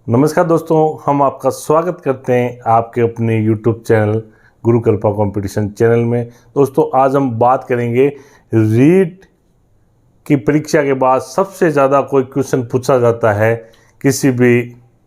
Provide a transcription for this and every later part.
नमस्कार दोस्तों, हम आपका स्वागत करते हैं आपके अपने YouTube चैनल गुरु कृपा कंपटीशन चैनल में। दोस्तों, आज हम बात करेंगे रीट की परीक्षा के बाद सबसे ज़्यादा कोई क्वेश्चन पूछा जाता है किसी भी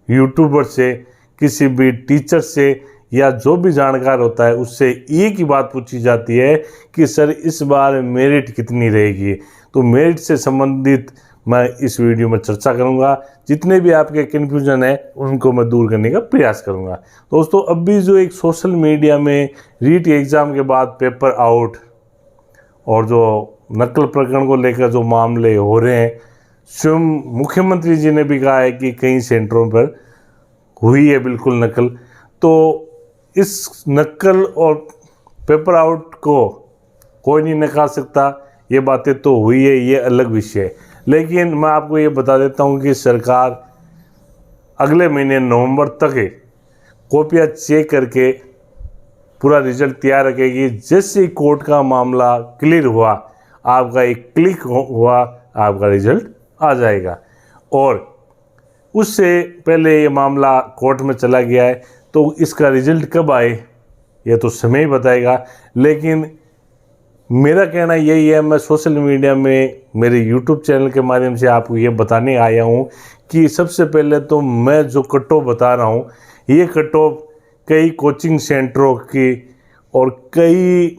यूट्यूबर से, किसी भी टीचर से या जो भी जानकार होता है उससे एक ही बात पूछी जाती है कि सर इस बार मेरिट कितनी रहेगी। तो मेरिट से संबंधित मैं इस वीडियो में चर्चा करूंगा। जितने भी आपके कन्फ्यूजन है उनको मैं दूर करने का प्रयास करूंगा। दोस्तों, अभी जो एक सोशल मीडिया में रीट एग्ज़ाम के बाद पेपर आउट और जो नकल प्रकरण को लेकर जो मामले हो रहे हैं, स्वयं मुख्यमंत्री जी ने भी कहा है कि कई सेंटरों पर हुई है बिल्कुल नकल। तो इस नकल और पेपर आउट को कोई नहीं नकार सकता, ये बातें तो हुई है, ये अलग विषय है। लेकिन मैं आपको ये बता देता हूँ कि सरकार अगले महीने नवंबर तक कॉपियाँ चेक करके पूरा रिजल्ट तैयार रखेगी। जैसे ही कोर्ट का मामला क्लियर हुआ, आपका एक क्लिक हुआ, आपका रिजल्ट आ जाएगा। और उससे पहले ये मामला कोर्ट में चला गया है, तो इसका रिजल्ट कब आए ये तो समय ही बताएगा। लेकिन मेरा कहना यही है, मैं सोशल मीडिया में मेरे यूट्यूब चैनल के माध्यम से आपको ये बताने आया हूँ कि सबसे पहले तो मैं जो कट ऑफ बता रहा हूँ, ये कट ऑफ कई कोचिंग सेंटरों की और कई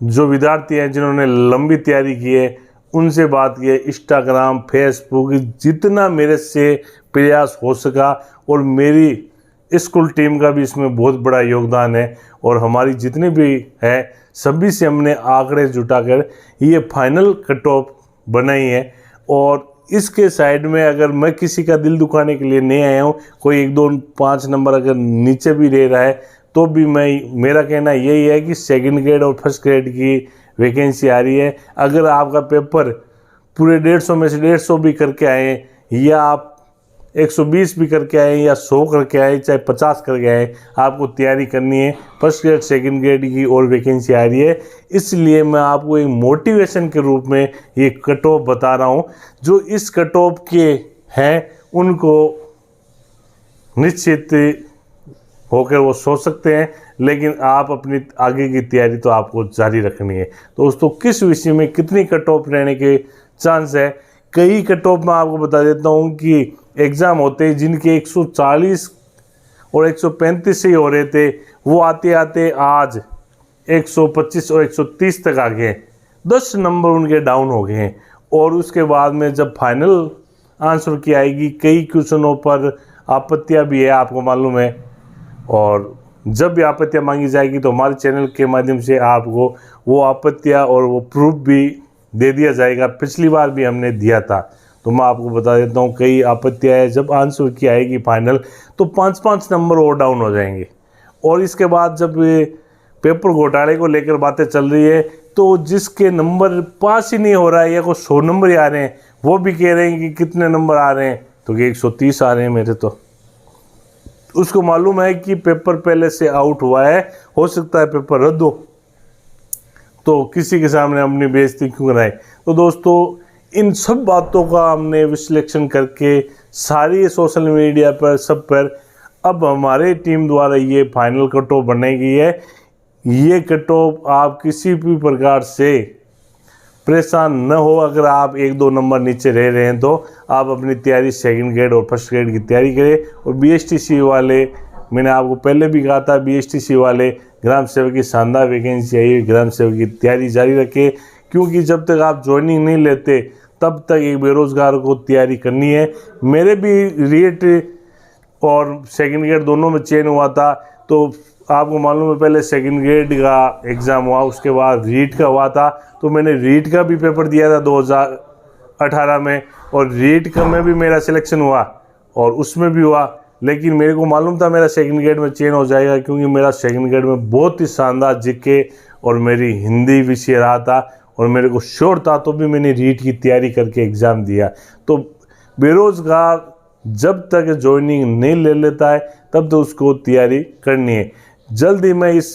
जो विद्यार्थी हैं जिन्होंने लंबी तैयारी की है उनसे बात की है। इंस्टाग्राम, फेसबुक, जितना मेरे से प्रयास हो सका, और मेरी स्कूल टीम का भी इसमें बहुत बड़ा योगदान है, और हमारी जितनी भी है सभी से हमने आंकड़े जुटाकर ये फाइनल कट ऑफ बनाई है। और इसके साइड में अगर मैं किसी का दिल दुखाने के लिए नहीं आया हूँ, कोई 1, 2, 5 नंबर अगर नीचे भी रह रहा है तो भी मेरा कहना यही है कि सेकंड ग्रेड और फर्स्ट ग्रेड की वैकेंसी आ रही है। अगर आपका पेपर पूरे 150 में से 150 भी करके आए, या आप 120 भी करके आए, या 100 करके आए, चाहे 50 करके आए, आपको तैयारी करनी है। फर्स्ट ग्रेड सेकंड ग्रेड की और वैकेंसी आ रही है, इसलिए मैं आपको एक मोटिवेशन के रूप में ये कट ऑफ बता रहा हूँ। जो इस कट ऑफ के हैं उनको निश्चित होकर वो सोच सकते हैं, लेकिन आप अपनी आगे की तैयारी तो आपको जारी रखनी है। दोस्तों, किस विषय में कितनी कट ऑफ रहने के चांस है, कई कट ऑफ मैं आपको बता देता हूँ कि एग्ज़ाम होते हैं जिनके 140 और 135 से ही हो रहे थे, वो आते आते आज 125 और 130 तक आ गए। 10 नंबर उनके डाउन हो गए हैं। और उसके बाद में जब फाइनल आंसर की आएगी, कई क्वेश्चनों पर आपत्तियां भी है, आपको मालूम है। और जब भी आपत्तियां मांगी जाएगी तो हमारे चैनल के माध्यम से आपको वो आपत्तियां और वो प्रूफ भी दे दिया जाएगा। पिछली बार भी हमने दिया था, तो मैं आपको बता देता हूँ कई आपत्तियां है। जब आंसर की आएगी फाइनल तो 5-5 नंबर और डाउन हो जाएंगे। और इसके बाद जब पेपर घोटाले को लेकर बातें चल रही है, तो जिसके नंबर पास ही नहीं हो रहा है या कोई 100 नंबर ही आ रहे हैं, वो भी कह रहे हैं कि कितने नंबर आ रहे हैं, तो कि 130 आ रहे हैं मेरे। तो उसको मालूम है कि पेपर पहले से आउट हुआ है, हो सकता है पेपर रद्द हो, तो किसी के सामने अपनी बेइज्जती क्यों कराए। तो दोस्तों, इन सब बातों का हमने विश्लेषण करके सारी सोशल मीडिया पर सब पर अब हमारे टीम द्वारा ये फाइनल कट ऑफ बनाई गई है। ये कट ऑफ आप किसी भी प्रकार से परेशान न हो। अगर आप 1-2 नंबर नीचे रह रहे हैं तो आप अपनी तैयारी सेकंड ग्रेड और फर्स्ट ग्रेड की तैयारी करें। और BSTC वाले, मैंने आपको पहले भी कहा था, BSTC वाले ग्राम सेवक की शानदार वैकेंसी आई है, ग्राम सेवक की तैयारी जारी रखें। क्योंकि जब तक आप ज्वाइनिंग नहीं लेते तब तक एक बेरोज़गार को तैयारी करनी है। मेरे भी रीट और सेकंड ग्रेड दोनों में चयन हुआ था, तो आपको मालूम है पहले सेकंड ग्रेड का एग्ज़ाम हुआ, उसके बाद रीट का हुआ था। तो मैंने रीट का भी पेपर दिया था 2018 में, और रीट का में भी मेरा सिलेक्शन हुआ और उसमें भी हुआ। लेकिन मेरे को मालूम था मेरा सेकंड ग्रेड में चयन हो जाएगा, क्योंकि मेरा सेकंड ग्रेड में बहुत ही शानदार जीके और मेरी हिंदी विषय रहा था, और मेरे को श्योर था, तो भी मैंने रीट की तैयारी करके एग्ज़ाम दिया। तो बेरोज़गार जब तक ज्वाइनिंग नहीं ले लेता है तब तो उसको तैयारी करनी है। जल्द ही मैं इस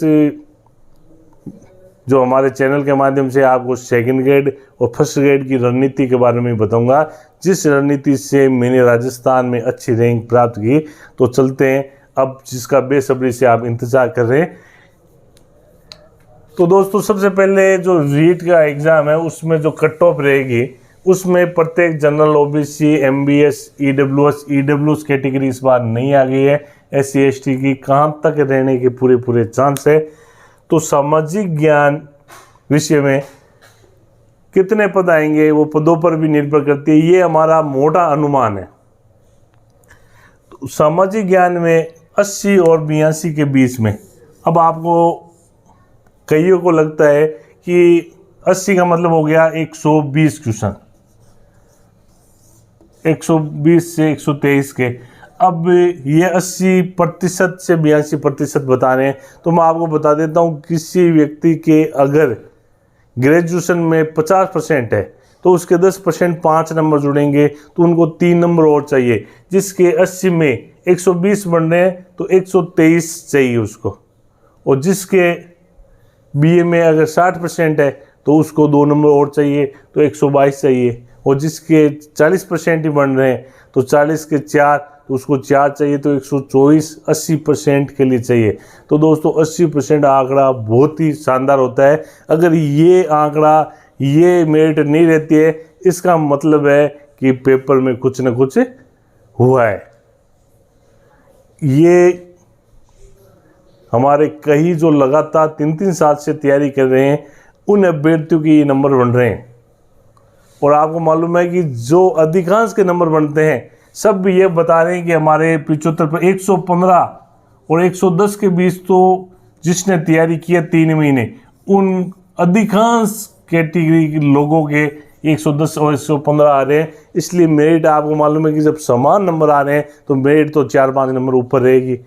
जो हमारे चैनल के माध्यम से आपको सेकंड ग्रेड और फर्स्ट ग्रेड की रणनीति के बारे में बताऊंगा, जिस रणनीति से मैंने राजस्थान में अच्छी रैंक प्राप्त की। तो चलते हैं अब, जिसका बेसब्री से आप इंतज़ार कर रहे हैं। तो दोस्तों सबसे पहले जो रीट का एग्ज़ाम है उसमें जो कट ऑफ रहेगी, उसमें प्रत्येक general, OBC, MBS, EWS category इस बार नहीं आ गई है। SC ST की कहाँ तक रहने के पूरे चांस है। तो सामाजिक ज्ञान विषय में कितने पद आएंगे वो पदों पर भी निर्भर करती है, ये हमारा मोटा अनुमान है। तो सामाजिक ज्ञान में 80 और 82 के बीच में, अब आपको कईयों को लगता है कि 80 का मतलब हो गया 120 क्वेश्चन, 120 से 123 के। अब ये 80% से 82% बता रहे हैं। तो मैं आपको बता देता हूँ, किसी व्यक्ति के अगर ग्रेजुएशन में 50% है तो उसके 10% 5 नंबर जुड़ेंगे, तो उनको 3 नंबर और चाहिए। जिसके 80 में 120 बन रहे हैं तो 123 चाहिए उसको। और जिसके BA में अगर 60% है तो उसको 2 नंबर और चाहिए, तो 122 चाहिए। और जिसके 40% ही बन रहे हैं तो 40 के 4, तो उसको 4 चाहिए, तो 124 80% के लिए चाहिए। तो दोस्तों 80% आंकड़ा बहुत ही शानदार होता है। अगर ये आंकड़ा, ये मेरिट नहीं रहती है, इसका मतलब है कि पेपर में कुछ न कुछ हुआ है। ये हमारे कई जो लगातार 3-3 साल से तैयारी कर रहे हैं, उन अभ्यर्थियों के ये नंबर बन रहे हैं। और आपको मालूम है कि जो अधिकांश के नंबर बनते हैं, सब ये बता रहे हैं कि हमारे 75 पर 115 और 110 के बीच, तो जिसने तैयारी किया 3 महीने, उन अधिकांश कैटेगरी के लोगों के 110 और 115 आ रहे हैं। इसलिए मेरिट आपको मालूम है कि जब समान नंबर आ रहे हैं तो मेरिट तो 4-5 नंबर ऊपर रहेगी।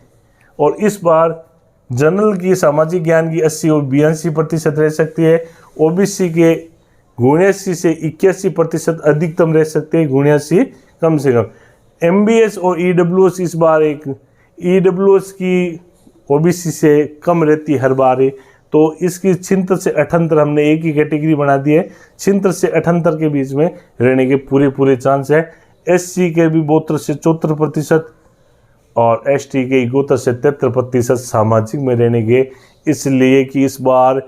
और इस बार जनरल की, सामाजिक ज्ञान की 80 और 82% रह सकती है। ओबीसी के 79 से 81% अधिकतम रह सकते हैं, 79 कम से कम। एमबीएस और ईडब्ल्यूएस इस बार ईडब्ल्यूएस की ओबीसी से कम रहती है हर बार ही। तो इसकी 76 से 78 हमने एक ही कैटेगरी बना दी है। 76 से 78 के बीच में रहने के पूरे चांस है। SC के भी 72 से 74% और ST के 71 से 73% सामाजिक में रहने के। इसलिए कि इस बार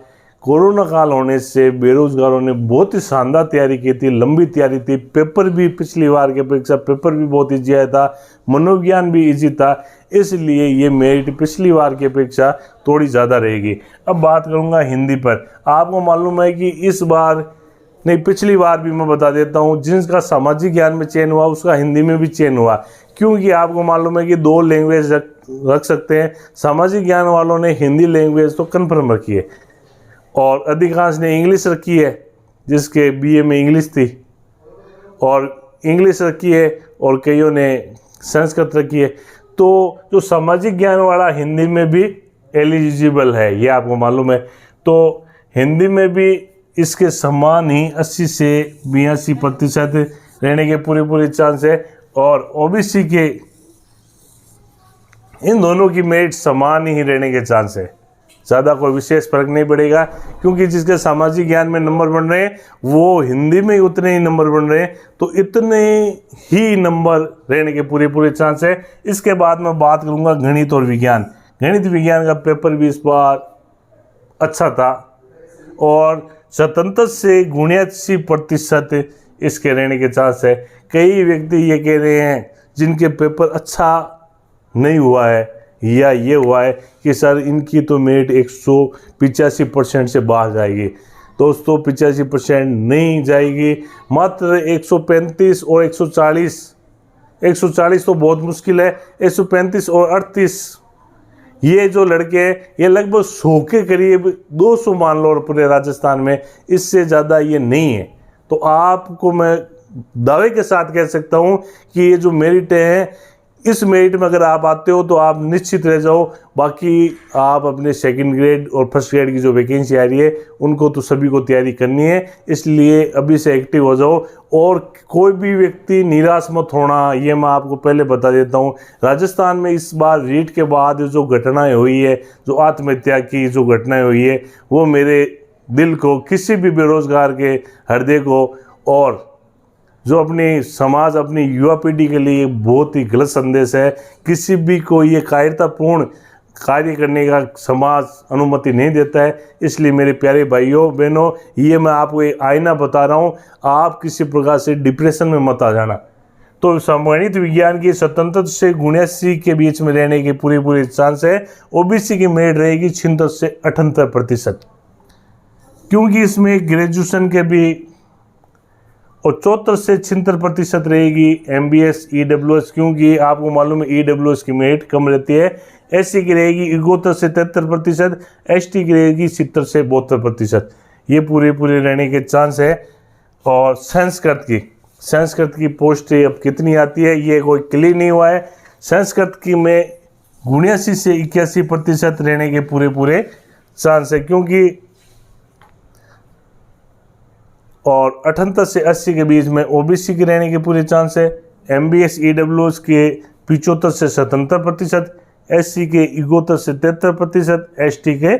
कोरोना काल होने से बेरोजगारों ने बहुत ही शानदार तैयारी की थी, लंबी तैयारी थी। पेपर भी पिछली बार की अपेक्षा पेपर भी बहुत ईजी आया था, मनोविज्ञान भी ईजी था। इसलिए ये मेरिट पिछली बार की अपेक्षा थोड़ी ज़्यादा रहेगी। अब बात करूँगा हिंदी पर। आपको मालूम है कि इस बार नहीं, पिछली बार भी मैं बता देता हूँ, जिनका सामाजिक ज्ञान में चयन हुआ उसका हिंदी में भी चयन हुआ। क्योंकि आपको मालूम है कि 2 लैंग्वेज रख सकते हैं। सामाजिक ज्ञान वालों ने हिंदी लैंग्वेज तो कन्फर्म रखी है और अधिकांश ने इंग्लिश रखी है, जिसके BA में इंग्लिश थी और इंग्लिश रखी है, और कईयों ने संस्कृत रखी है। तो जो सामाजिक ज्ञान वाला हिंदी में भी एलिजिबल है, ये आपको मालूम है। तो हिंदी में भी इसके समान ही 80 से 82% रहने के पूरे चांस है। और ओबीसी के इन दोनों की मेरिट समान ही रहने के चांस है, ज़्यादा कोई विशेष फर्क नहीं पड़ेगा। क्योंकि जिसके सामाजिक ज्ञान में नंबर बन रहे हैं वो हिंदी में उतने ही नंबर बन रहे हैं, तो इतने ही नंबर रहने के पूरे चांस है। इसके बाद मैं बात करूंगा गणित और विज्ञान। गणित विज्ञान का पेपर भी इस बार अच्छा था और 77 से 79% इसके रहने के चांस है। कई व्यक्ति ये कह रहे हैं जिनके पेपर अच्छा नहीं हुआ है या ये हुआ है कि सर इनकी तो मेरिट 185% से बाहर जाएगी। दोस्तों 85% नहीं जाएगी, मात्र 135 और 140 तो बहुत मुश्किल है। 135 और 38 ये जो लड़के हैं ये लगभग 100 के करीब, 200 मान लो पूरे राजस्थान में, इससे ज़्यादा ये नहीं है। तो आपको मैं दावे के साथ कह सकता हूँ कि ये जो मेरिट है, इस मेरिट में अगर आप आते हो तो आप निश्चित रह जाओ। बाकी आप अपने सेकंड ग्रेड और फर्स्ट ग्रेड की जो वैकेंसी आ रही है उनको तो सभी को तैयारी करनी है, इसलिए अभी से एक्टिव हो जाओ। और कोई भी व्यक्ति निराश मत होना, ये मैं आपको पहले बता देता हूँ। राजस्थान में इस बार रीट के बाद जो घटनाएं हुई है, जो आत्महत्या की जो घटनाएं हुई है, वो मेरे दिल को, किसी भी बेरोजगार के हृदय को, और जो अपनी समाज, अपनी युवा पीढ़ी के लिए बहुत ही गलत संदेश है। किसी भी को ये कायरतापूर्ण कार्य करने का समाज अनुमति नहीं देता है। इसलिए मेरे प्यारे भाइयों बहनों, ये मैं आपको एक आईना बता रहा हूँ, आप किसी प्रकार से डिप्रेशन में मत आ जाना। तो संगणित विज्ञान की 77 से 79 के बीच में रहने की पूरी चांस है। ओबीसी की मेरिट रहेगी 76 से 78%, क्योंकि इसमें ग्रेजुएशन के भी, और 74 से 76% रहेगी MBS EWS, क्योंकि आपको मालूम है EWS की मेरिट कम रहती है। SC की रहेगी 71 से 73%, ST की रहेगी 70 से 72%। ये पूरे रहने के चांस है। और संस्कृत की पोस्ट अब कितनी आती है ये कोई क्लियर नहीं हुआ है। संस्कृत की में 79 से 81% रहने के पूरे चांस है, क्योंकि और 78 से 80 के बीच में OBC के रहने के पूरे चांस है। MBS EWS के 75 से 77%, SC के 71 से 73%, ST के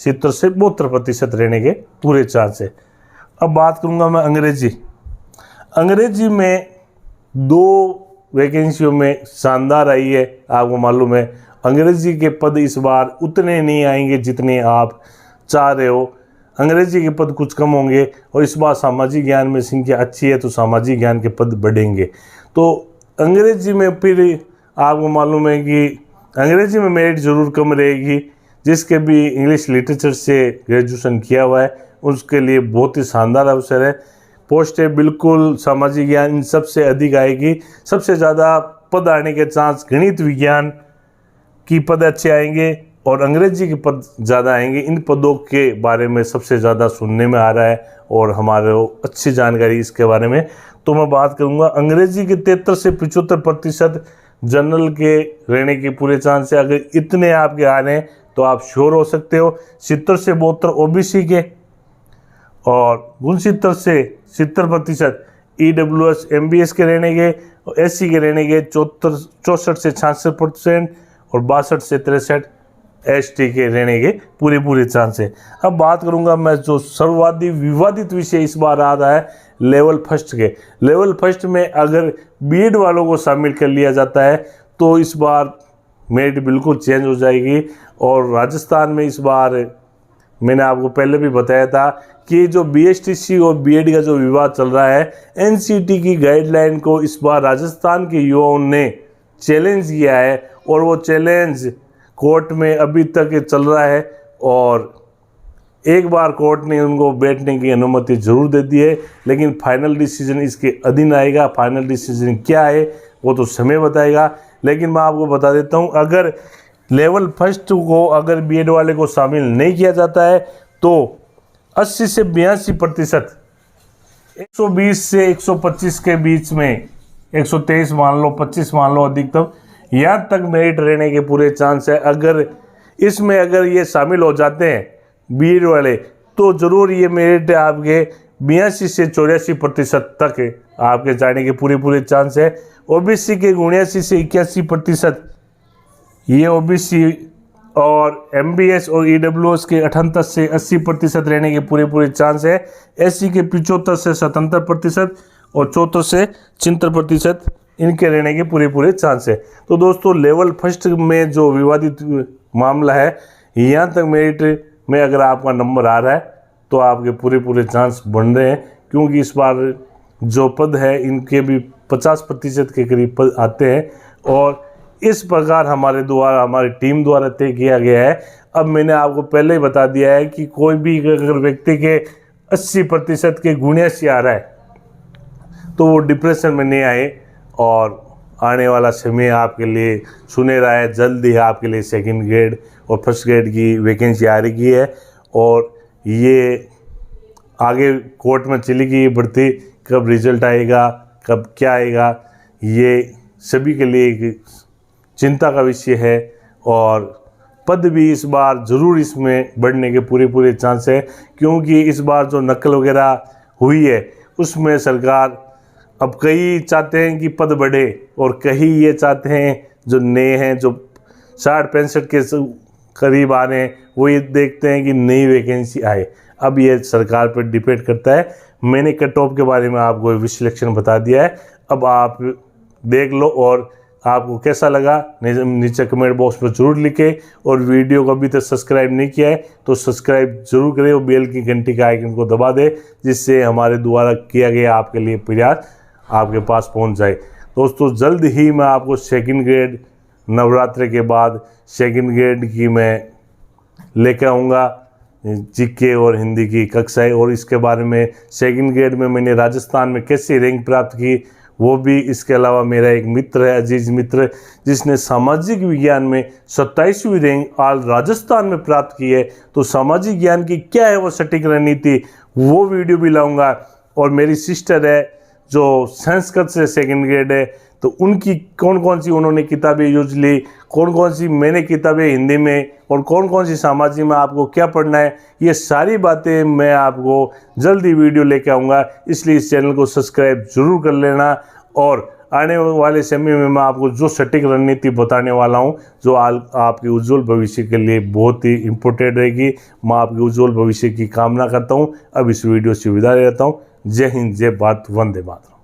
70 से 72% रहने के पूरे चांस है। अब बात करूंगा मैं अंग्रेजी में 2 वैकेंसियों में शानदार आई है। आपको मालूम है अंग्रेजी के पद इस बार उतने नहीं आएंगे जितने आप चाह रहे हो। अंग्रेजी के पद कुछ कम होंगे, और इस बार सामाजिक ज्ञान में संख्या अच्छी है तो सामाजिक ज्ञान के पद बढ़ेंगे। तो अंग्रेजी में फिर आपको मालूम है कि अंग्रेजी में मेरिट ज़रूर कम रहेगी। जिसके भी इंग्लिश लिटरेचर से ग्रेजुएशन किया हुआ है उसके लिए बहुत ही शानदार अवसर है। पोस्टें बिल्कुल सामाजिक ज्ञान इन सबसे अधिक आएगी। सबसे ज़्यादा पद आने के चांस गणित विज्ञान की पद अच्छे आएंगे और अंग्रेजी के पद ज़्यादा आएंगे। इन पदों के बारे में सबसे ज़्यादा सुनने में आ रहा है और हमारे अच्छी जानकारी इसके बारे में। तो मैं बात करूँगा अंग्रेजी के 73 से 75% जनरल के रहने के पूरे चांस है। अगर इतने आपके आ रहे हैं तो आप श्योर हो सकते हो। 70 से 72 OBC के, और 69 से 70% EWS MBS के रहने के, और SC के रहने के 64 से 66%, और 62 से 63 ST के रहने के पूरे चांस है। अब बात करूंगा मैं जो सर्वाधिक विवादित विषय इस बार आ रहा है लेवल फर्स्ट के। लेवल फर्स्ट में अगर बीएड वालों को शामिल कर लिया जाता है तो इस बार मेरिट बिल्कुल चेंज हो जाएगी। और राजस्थान में इस बार मैंने आपको पहले भी बताया था कि जो BSTC और बीएड का जो विवाद चल रहा है, NCT की गाइडलाइन को इस बार राजस्थान के युवाओं ने चैलेंज किया है, और वो चैलेंज कोर्ट में अभी तक चल रहा है। और एक बार कोर्ट ने उनको बैठने की अनुमति जरूर दे दी है, लेकिन फाइनल डिसीजन इसके अधीन आएगा। फाइनल डिसीजन क्या है वो तो समय बताएगा। लेकिन मैं आपको बता देता हूँ, अगर लेवल फर्स्ट को अगर बीएड वाले को शामिल नहीं किया जाता है तो 80 से 82%, 120 से 125 के बीच में, 123 मान लो, 25 मान लो अधिकतम, यहाँ तक मेरिट रहने के पूरे चांस है। अगर इसमें अगर ये शामिल हो जाते हैं बीएड वाले तो ज़रूर ये मेरिट आपके 82 से 84% तक आपके जाने के पूरे चांस है। OBC के 79 से 81%, ये OBC और MBS और EWS के 78 से 80% रहने के पूरे चांस है। SC के 75 से 77% और 74 से 76% इनके रहने के पूरे चांस है। तो दोस्तों लेवल फर्स्ट में जो विवादित मामला है, यहाँ तक मेरिट में अगर आपका नंबर आ रहा है तो आपके पूरे चांस बन रहे हैं, क्योंकि इस बार जो पद है इनके भी 50% के करीब पद आते हैं। और इस प्रकार हमारी टीम द्वारा तय किया गया है। अब मैंने आपको पहले ही बता दिया है कि कोई भी अगर व्यक्ति के 80% के गुणिया से आ रहा है तो वो डिप्रेशन में नहीं आए, और आने वाला समय आपके लिए सुनहरा है। जल्द ही आपके लिए सेकंड ग्रेड और फर्स्ट ग्रेड की वैकेंसी आ रही है, और ये आगे कोर्ट में चलेगी भर्ती। कब रिजल्ट आएगा, कब क्या आएगा, ये सभी के लिए एक चिंता का विषय है। और पद भी इस बार ज़रूर इसमें बढ़ने के पूरे चांस है, क्योंकि इस बार जो नकल वगैरह हुई है उसमें सरकार अब कई चाहते हैं कि पद बढ़े, और कई ये चाहते हैं जो नए हैं, जो 60-65 के करीब आ रहे हैं, वो ये देखते हैं कि नई वैकेंसी आए। अब ये सरकार पर डिपेंड करता है। मैंने कट ऑफ के बारे में आपको विश्लेषण बता दिया है, अब आप देख लो और आपको कैसा लगा नीचे कमेंट बॉक्स में ज़रूर लिखें। और वीडियो को अभी तक सब्सक्राइब नहीं किया है तो सब्सक्राइब जरूर करें और बेल की घंटी के आइकन को दबा दें, जिससे हमारे द्वारा किया गया आपके लिए प्रयास आपके पास पहुंच जाए। दोस्तों जल्द ही मैं आपको सेकंड ग्रेड नवरात्रि के बाद सेकंड ग्रेड की मैं लेकर आऊँगा जीके और हिंदी की कक्षाएं, और इसके बारे में सेकंड ग्रेड में मैंने राजस्थान में कैसे रैंक प्राप्त की वो भी। इसके अलावा मेरा एक मित्र है, अजीज मित्र, जिसने सामाजिक विज्ञान में 27वीं रैंक आज राजस्थान में प्राप्त की है। तो सामाजिक ज्ञान की क्या है वो सटीक रणनीति, वो वीडियो भी लाऊंगा। और मेरी सिस्टर है जो संस्कृत से सेकंड ग्रेड है, तो उनकी कौन कौन सी उन्होंने किताबें यूज ली, कौन कौन सी मैंने किताबें हिंदी में, और कौन कौन सी सामाजिक में आपको क्या पढ़ना है, ये सारी बातें मैं आपको जल्दी वीडियो लेके आऊँगा। इसलिए इस चैनल को सब्सक्राइब जरूर कर लेना। और आने वाले समय में मैं आपको जो सटीक रणनीति बताने वाला हूँ जो आपके उज्जवल भविष्य के लिए बहुत ही इम्पोर्टेंट रहेगी। मैं आपके उज्जवल भविष्य की कामना करता हूँ। अब इस वीडियो से विदा लेता हूँ। जय हिंद, जय भारत, वंदे मातरम।